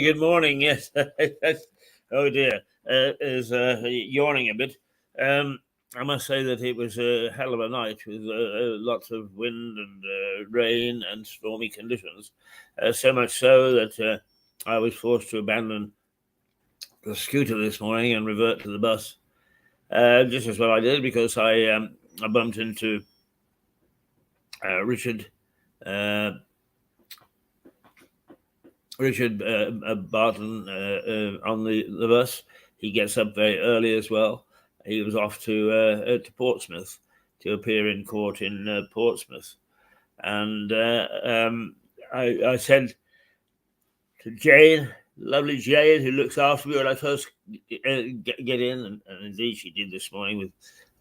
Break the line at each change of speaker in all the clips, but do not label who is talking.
Good morning. Yes. Oh dear. Is yawning a bit. I must say that it was a hell of a night with lots of wind and rain and stormy conditions. So much so that I was forced to abandon the scooter this morning and revert to the bus. Just as well I did, because I bumped into Richard. Richard Barton on the bus. He gets up very early as well. He was off to Portsmouth to appear in court in Portsmouth, and I said to Jane, lovely Jane, who looks after me when I first get in, and indeed she did this morning with.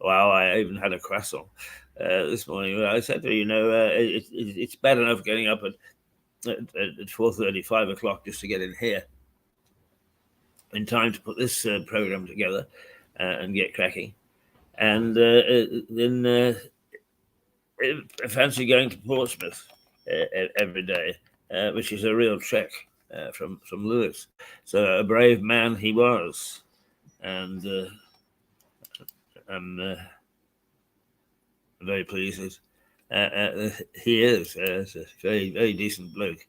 Wow, I even had a croissant this morning. I said to her, it's bad enough getting up at 4:30, 5 o'clock just to get in here in time to put this program together and get cracking. And then I fancy going to Portsmouth every day, which is a real trek from Lewes. So a brave man he was, and I'm very pleased that he is a very, very decent bloke,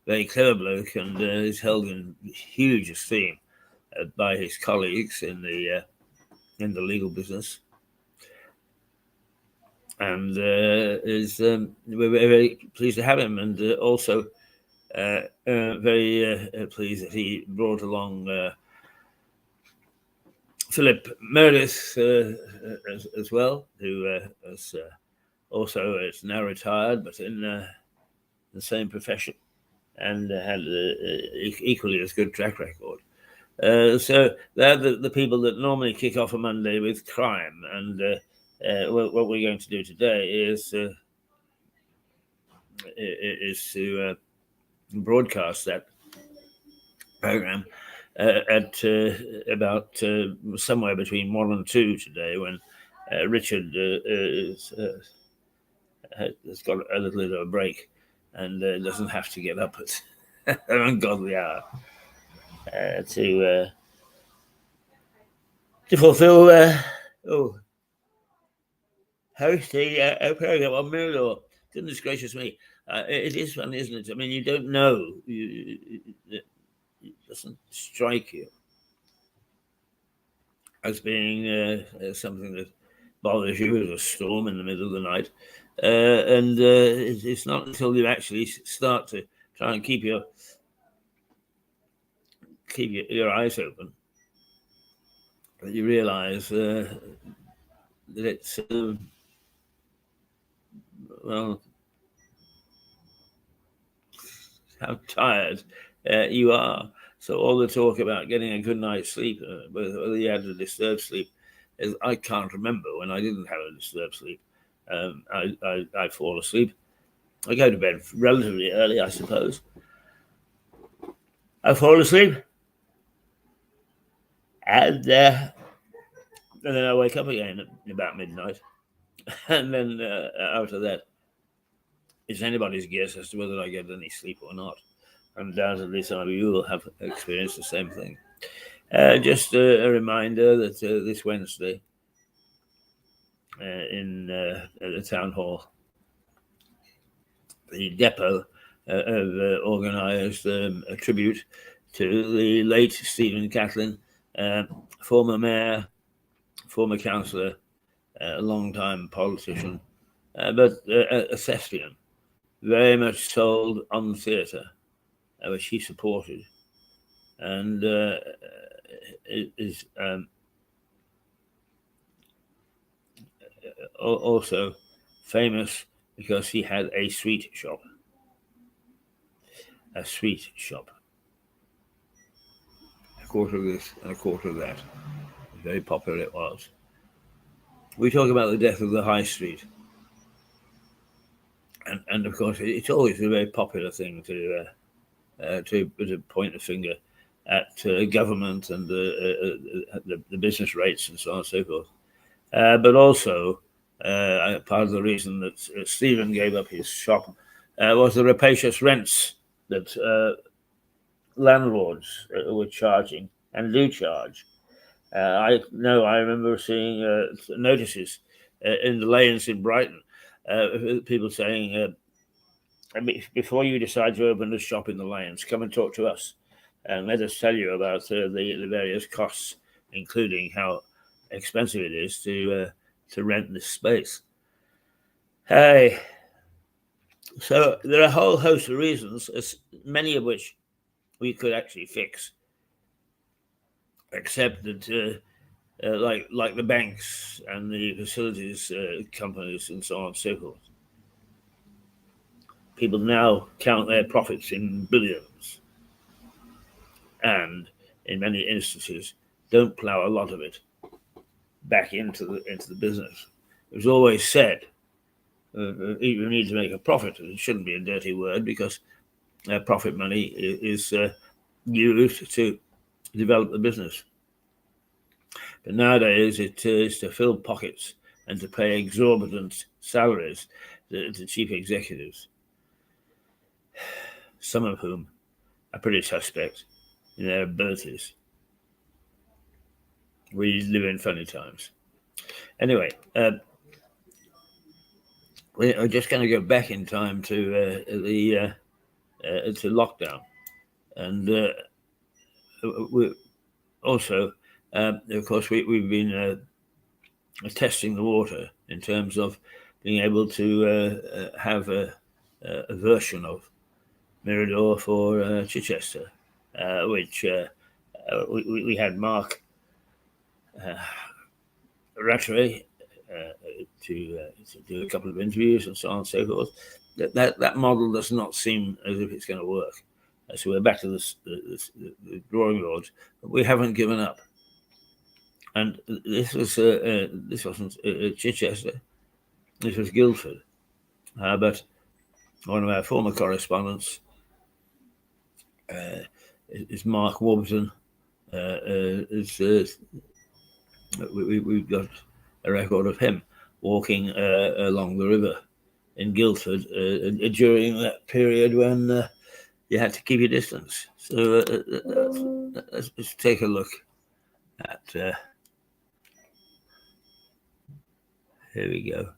very clever bloke, and is held in huge esteem by his colleagues in the legal business, and we're very pleased to have him, and also very pleased that he brought along Philip Meredith as well, who is also is now retired, but in the same profession, and had equally as good track record. So they're the people that normally kick off a Monday with crime, and what we're going to do today is to broadcast that program at about somewhere between 1 and 2 today, when Richard has got a little bit of a break and doesn't have to get up at an ungodly hour to fulfill hosting a program on Mirador. Goodness gracious me. It is fun, isn't it? I mean, you don't know. It doesn't strike you as being something that bothers you as a storm in the middle of the night. And it's not until you actually start to try and keep your eyes open that you realize that it's well, how tired you are. So all the talk about getting a good night's sleep, whether you had a disturbed sleep, is I can't remember when I didn't have a disturbed sleep. I fall asleep. I go to bed relatively early, I suppose. I fall asleep, and then I wake up again at about midnight, and then after that, it's anybody's guess as to whether I get any sleep or not. Undoubtedly, some of you will have experienced the same thing. Just a reminder that this Wednesday in the town hall, the depot have organised a tribute to the late Stephen Catlin, former mayor, former councillor, a long-time politician, but a thespian, very much sold on theatre, which he supported, and is also famous because he had a sweet shop. a quarter of this and a quarter of that. Very popular it was. We talk about the death of the high street. And of course, it's always a very popular thing to point a finger at government and the business rates and so on and so forth. But also, part of the reason that Stephen gave up his shop was the rapacious rents that landlords were charging and do charge. I remember seeing notices in the lanes in Brighton, people saying, before you decide to open a shop in the lanes, come and talk to us and let us tell you about the various costs, including how expensive it is to rent this space. Hey, so there are a whole host of reasons, many of which we could actually fix, except that like the banks and the facilities companies and so on and so forth, people now count their profits in billions, and in many instances don't plough a lot of it back into the business. It was always said you need to make a profit. It shouldn't be a dirty word, because profit money is used to develop the business. But nowadays it is to fill pockets and to pay exorbitant salaries to chief executives, some of whom are pretty suspect in their abilities. We live in funny times. Anyway, we're just going to go back in time to to lockdown, and we also, of course, we've been testing the water in terms of being able to have a version of Mirador for Chichester, which we had Mark Rattray to do a couple of interviews and so on and so forth. That model does not seem as if it's going to work. So we're back to the drawing board. We haven't given up. And this wasn't Chichester. This was Guildford. But one of our former correspondents is Mark Warburton. We've got a record of him walking along the river in Guildford during that period when you had to keep your distance. So let's take a look at. Here we go.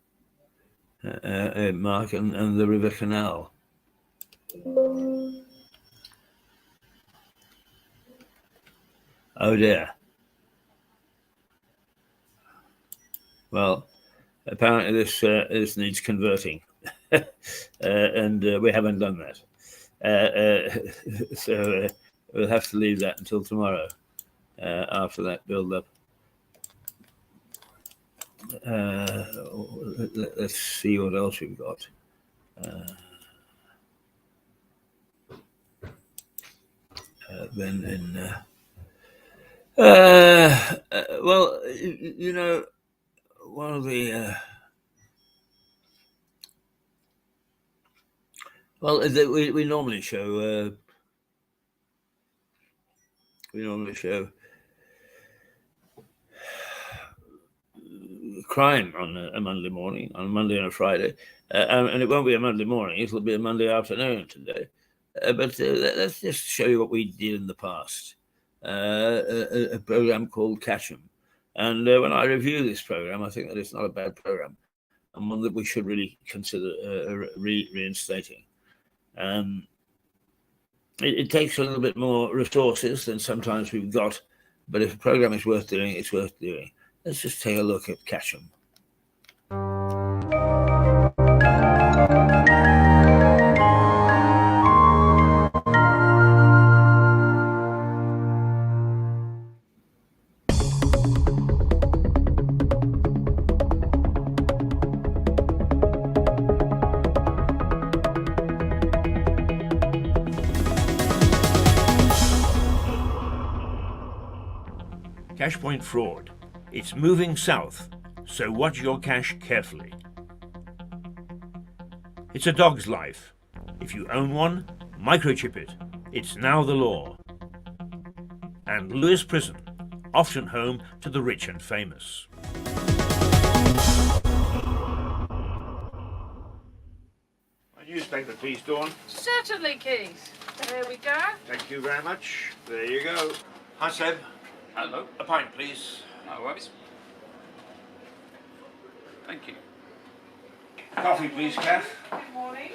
Mark and the River Canal. Oh dear. Well, apparently this needs converting, and we haven't done that. So we'll have to leave that until tomorrow. After that build-up. Let's see what else we've got. Then in well, you know, one of the we normally show crime on a Monday morning, on a Monday and a Friday, and it won't be a Monday morning, it'll be a Monday afternoon today. But let's just show you what we did in the past. A program called Catch 'em. And when I review this program, I think that it's not a bad program, and one that we should really consider reinstating. It takes a little bit more resources than sometimes we've got, but if a program is worth doing, it's worth doing. Let's just take a look at Catch 'em.
Cashpoint fraud. It's moving south, so watch your cash carefully. It's a dog's life. If you own one, microchip it. It's now the law. And Lewes Prison, often home to the rich and famous. A newspaper, please, Dawn.
Certainly, Keith. There we go.
Thank you very much. There you go. Hi, Seb.
Hello.
A pint, please.
No worries. Thank you.
Coffee, please, Kath.
Good morning.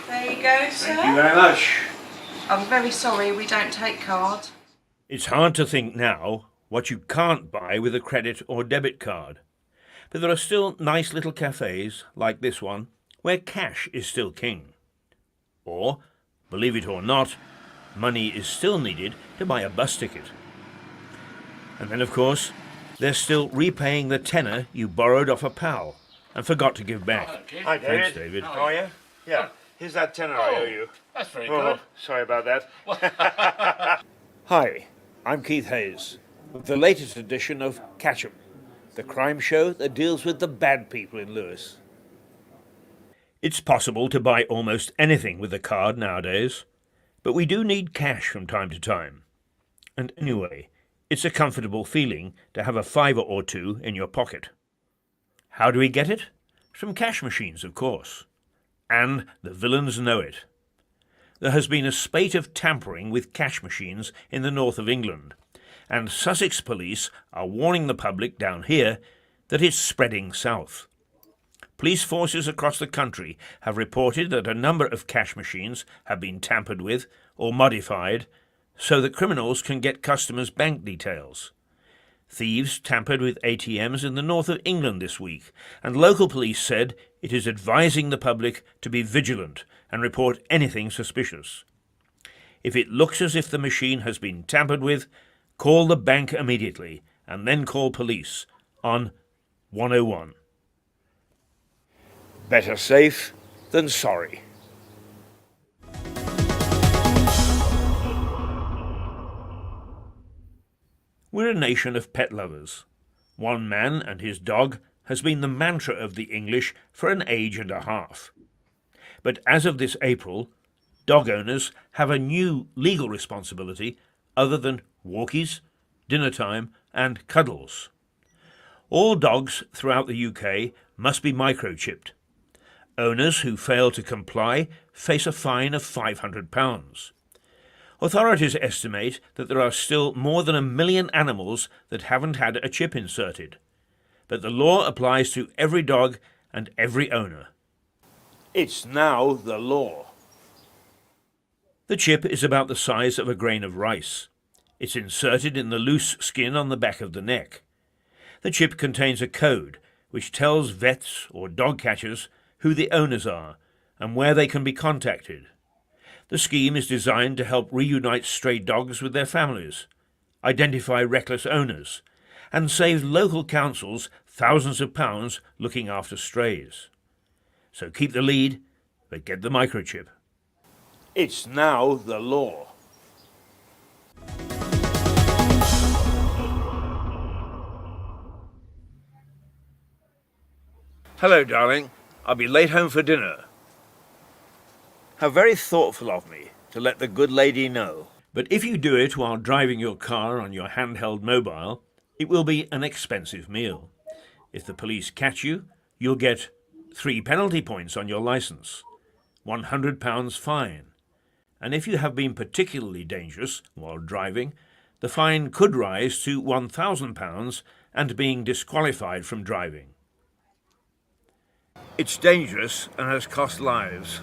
There you go, sir.
Thank you very much.
I'm very sorry we don't take card.
It's hard to think now what you can't buy with a credit or debit card. But there are still nice little cafes, like this one, where cash is still king. Or, believe it or not, money is still needed to buy a bus ticket. And then, of course, they're still repaying the tenner you borrowed off a pal and forgot to give back.
Hi,
David. Thanks, David.
How are
you? Yeah, here's that tenner I owe you.
That's very
Oh,
good.
sorry about that. Hi, I'm Keith Hayes with the latest edition of Catch 'em, the crime show that deals with the bad people in Lewes. It's possible to buy almost anything with a card nowadays, but we do need cash from time to time. And anyway, it's a comfortable feeling to have a fiver or two in your pocket. How do we get it? From cash machines, of course. And the villains know it. There has been a spate of tampering with cash machines in the north of England, and Sussex police are warning the public down here that it's spreading south. Police forces across the country have reported that a number of cash machines have been tampered with or modified so that criminals can get customers' bank details. Thieves tampered with ATMs in the north of England this week, and local police said it is advising the public to be vigilant and report anything suspicious. If it looks as if the machine has been tampered with, call the bank immediately and then call police on 101. Better safe than sorry. We're a nation of pet lovers. One man and his dog has been the mantra of the English for an age and a half. But as of this April, dog owners have a new legal responsibility other than walkies, dinner time and cuddles. All dogs throughout the UK must be microchipped. Owners who fail to comply face a fine of £500. Authorities estimate that there are still more than 1 million animals that haven't had a chip inserted. But the law applies to every dog and every owner. It's now the law. The chip is about the size of a grain of rice. It's inserted in the loose skin on the back of the neck. The chip contains a code which tells vets or dog catchers who the owners are and where they can be contacted. The scheme is designed to help reunite stray dogs with their families, identify reckless owners, and save local councils thousands of pounds looking after strays. So keep the lead, but get the microchip. It's now the law. Hello, darling. I'll be late home for dinner. How very thoughtful of me to let the good lady know. But if you do it while driving your car on your handheld mobile, it will be an expensive meal. If the police catch you, you'll get 3 penalty points on your licence, £100 fine. And if you have been particularly dangerous while driving, the fine could rise to £1,000 and being disqualified from driving. It's dangerous and has cost lives.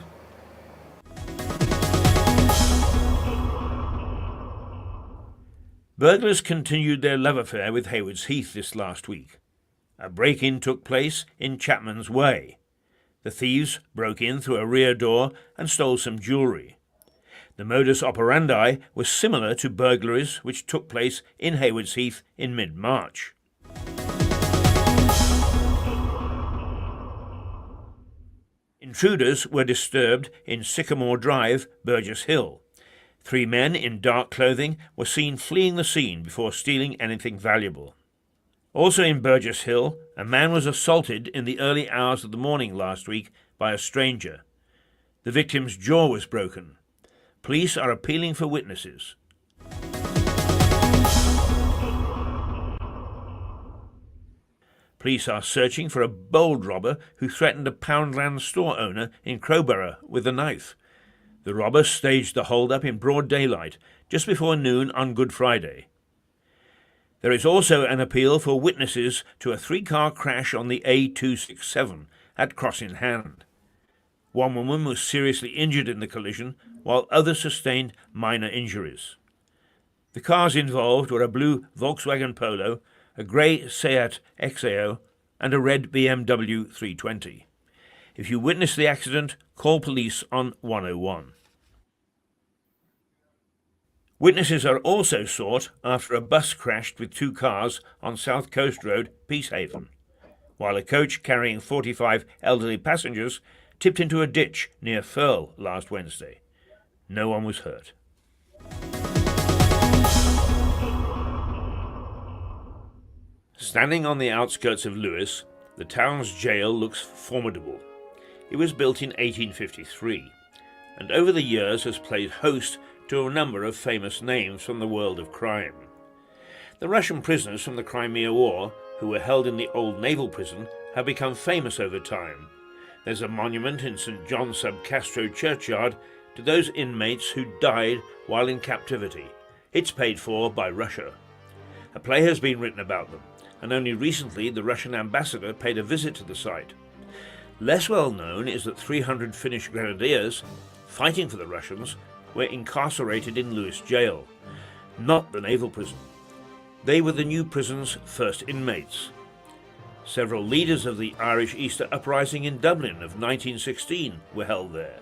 Burglars continued their love affair with Haywards Heath this last week. A break-in took place in Chapman's Way. The thieves broke in through a rear door and stole some jewellery. The modus operandi was similar to burglaries which took place in Haywards Heath in mid-March. Intruders were disturbed in Sycamore Drive, Burgess Hill. 3 men in dark clothing were seen fleeing the scene before stealing anything valuable. Also in Burgess Hill, a man was assaulted in the early hours of the morning last week by a stranger. The victim's jaw was broken. Police are appealing for witnesses. Police are searching for a bold robber who threatened a Poundland store owner in Crowborough with a knife. The robber staged the hold-up in broad daylight, just before noon on Good Friday. There is also an appeal for witnesses to a 3-car crash on the A267 at Cross in Hand. 1 woman was seriously injured in the collision, while others sustained minor injuries. The cars involved were a blue Volkswagen Polo, a grey Seat Exeo, and a red BMW 320. If you witness the accident, call police on 101. Witnesses are also sought after a bus crashed with 2 cars on South Coast Road, Peacehaven, while a coach carrying 45 elderly passengers tipped into a ditch near Firle last Wednesday. No one was hurt. Standing on the outskirts of Lewes, the town's jail looks formidable. It was built in 1853, and over the years has played host to a number of famous names from the world of crime. The Russian prisoners from the Crimea War, who were held in the old naval prison, have become famous over time. There's a monument in St. John sub Castro churchyard to those inmates who died while in captivity. It's paid for by Russia. A play has been written about them, and only recently the Russian ambassador paid a visit to the site. Less well known is that 300 Finnish grenadiers, fighting for the Russians, were incarcerated in Lewes jail, not the naval prison. They were the new prison's first inmates. Several leaders of the Irish Easter Uprising in Dublin of 1916 were held there.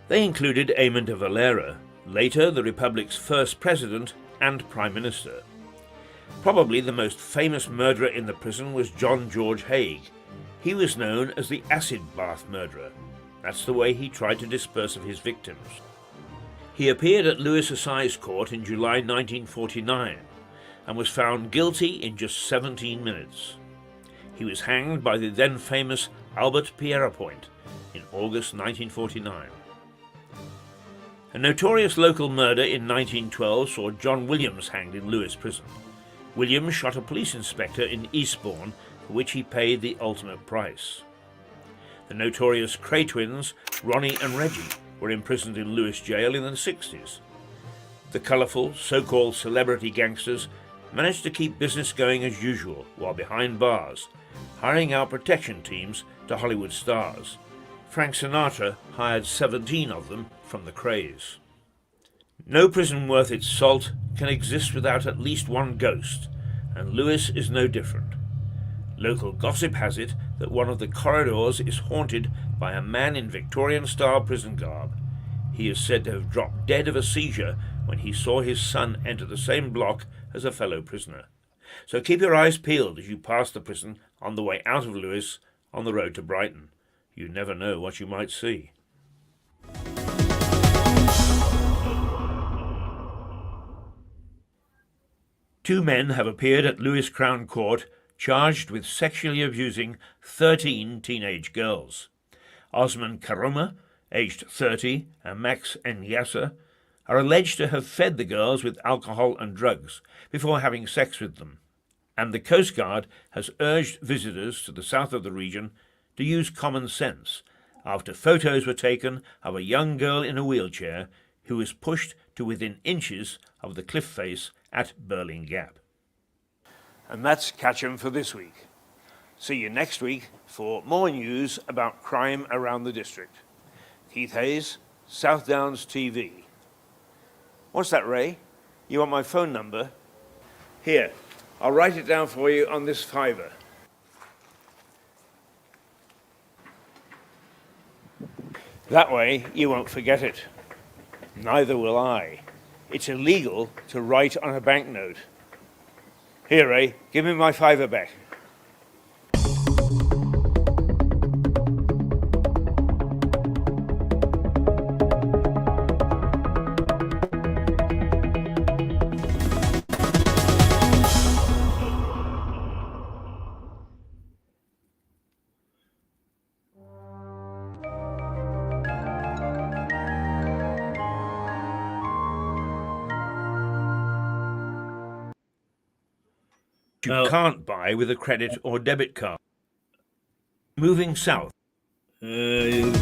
They included Eamon de Valera, later the Republic's first president and prime minister. Probably the most famous murderer in the prison was John George Haigh. He was known as the acid bath murderer. That's the way he tried to dispose of his victims. He appeared at Lewes Assize Court in July 1949 and was found guilty in just 17 minutes. He was hanged by the then famous Albert Pierrepoint in August 1949. A notorious local murder in 1912 saw John Williams hanged in Lewes prison. Williams shot a police inspector in Eastbourne, for which he paid the ultimate price. The notorious Kray twins, Ronnie and Reggie, were imprisoned in Lewes jail in the 60s. The colourful, so-called celebrity gangsters managed to keep business going as usual while behind bars, hiring out protection teams to Hollywood stars. Frank Sinatra hired 17 of them from the Krays. No prison worth its salt can exist without at least one ghost, and Lewes is no different. Local gossip has it that one of the corridors is haunted by a man in Victorian-style prison garb. He is said to have dropped dead of a seizure when he saw his son enter the same block as a fellow prisoner. So keep your eyes peeled as you pass the prison on the way out of Lewes on the road to Brighton. You never know what you might see. Two men have appeared at Lewes Crown Court charged with sexually abusing 13 teenage girls. Osman Karoma, aged 30, and Max Nyasa are alleged to have fed the girls with alcohol and drugs before having sex with them, and the Coast Guard has urged visitors to the south of the region to use common sense after photos were taken of a young girl in a wheelchair who was pushed to within inches of the cliff face at Burling Gap. And that's Catch 'em for this week. See you next week for more news about crime around the district. Keith Hayes, South Downs TV. What's that, Ray? You want my phone number? Here, I'll write it down for you on this fiver. That way you won't forget it. Neither will I. It's illegal to write on a banknote. Here, Ray, give me my fiver back. you
Well,
can't buy with a credit or debit card. Moving south.
Trying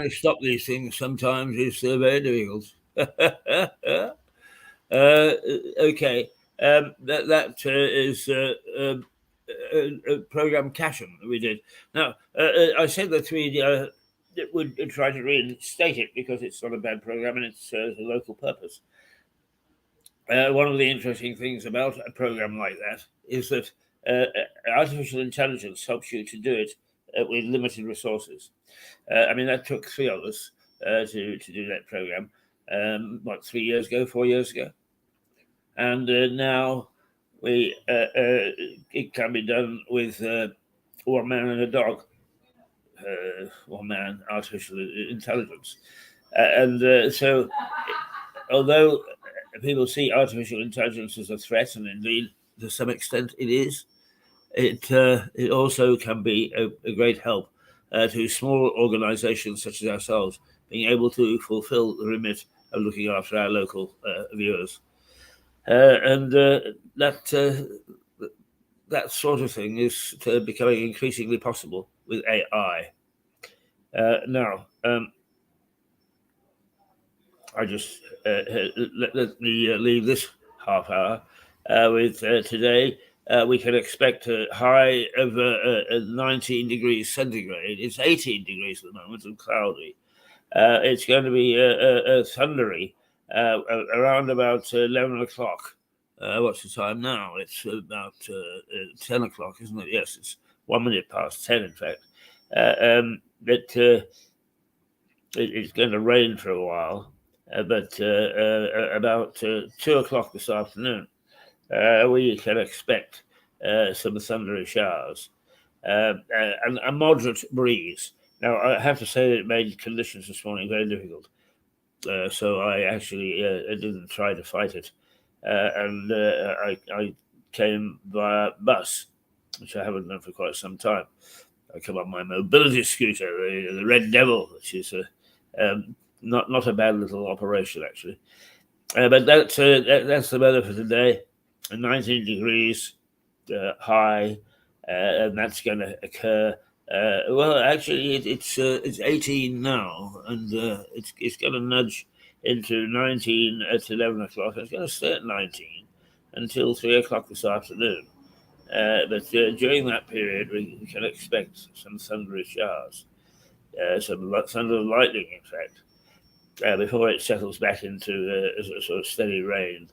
to stop these things sometimes is very difficult. Okay, that is a program Cashen that we did. Now, I said that we would try to reinstate it because it's not a bad program and it serves a local purpose. One of the interesting things about a program like that is that artificial intelligence helps you to do it with limited resources. I mean, that took 3 of us to do that program, 3 years ago, 4 years ago. And now it can be done with one man and a dog, one man artificial intelligence. So although people see artificial intelligence as a threat, and indeed to some extent it is, it also can be a great help to small organizations such as ourselves being able to fulfill the remit of looking after our local viewers. And that sort of thing is becoming increasingly possible with AI. Now, I just let me leave this half hour with today. We can expect a high of 19 degrees centigrade. It's 18 degrees at the moment and cloudy. It's going to be thundery around about 11 o'clock. What's the time now? It's about 10 o'clock, isn't it? Yes, it's 1 minute past 10, in fact. It's going to rain for a while, but about 2 o'clock this afternoon, we can expect some thundery showers and a moderate breeze. Now, I have to say that it made conditions this morning very difficult. So I actually didn't try to fight it. And I came via bus, which I haven't done for quite some time. I come on my mobility scooter, the Red Devil, which is not a bad little operation, actually. But that's the weather for today. 19 degrees high, and that's going to occur. Well, actually, it's 18 now, and it's going to nudge into 19 at 11 o'clock. It's going to stay at 19 until 3 o'clock this afternoon. But during that period, we can expect some thundery showers, some thunder and lightning, in fact, before it settles back into a sort of steady rain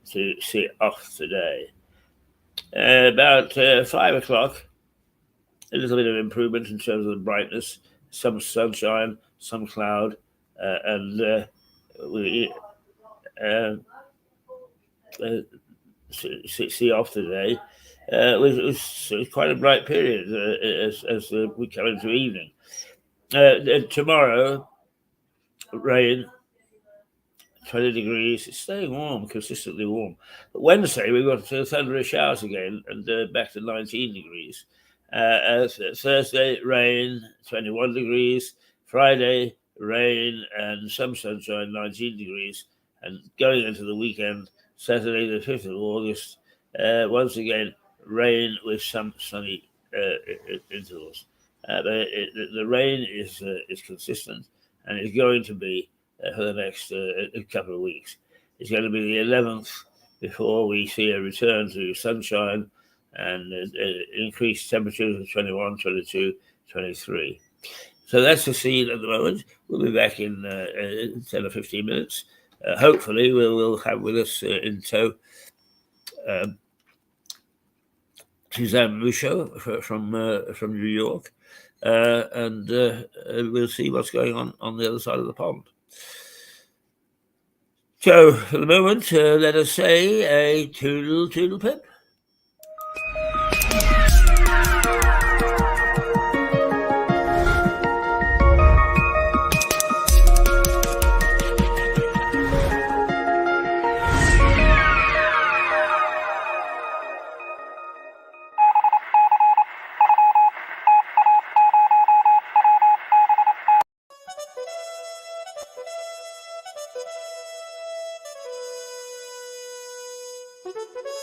to see off today. About 5 o'clock, a little bit of improvement in terms of the brightness, some sunshine, some cloud, and we see off today. It's quite a bright period as we come into evening. Tomorrow, rain, 20 degrees. It's staying warm, consistently warm. But Wednesday, we've got thundery showers again and back to 19 degrees. Thursday, rain, 21 degrees. Friday, rain and some sunshine, 19 degrees. And going into the weekend, Saturday, the 5th of August, once again, rain with some sunny intervals. The rain is consistent and is going to be for the next couple of weeks. It's going to be the 11th before we see a return to sunshine and increased temperatures of 21, 22, 23. So that's the scene at the moment. We'll be back in 10 or 15 minutes. Hopefully, we'll have with us in tow Suzanne Mucho from New York, and we'll see what's going on the other side of the pond. So, for the moment, let us say a toodle pip.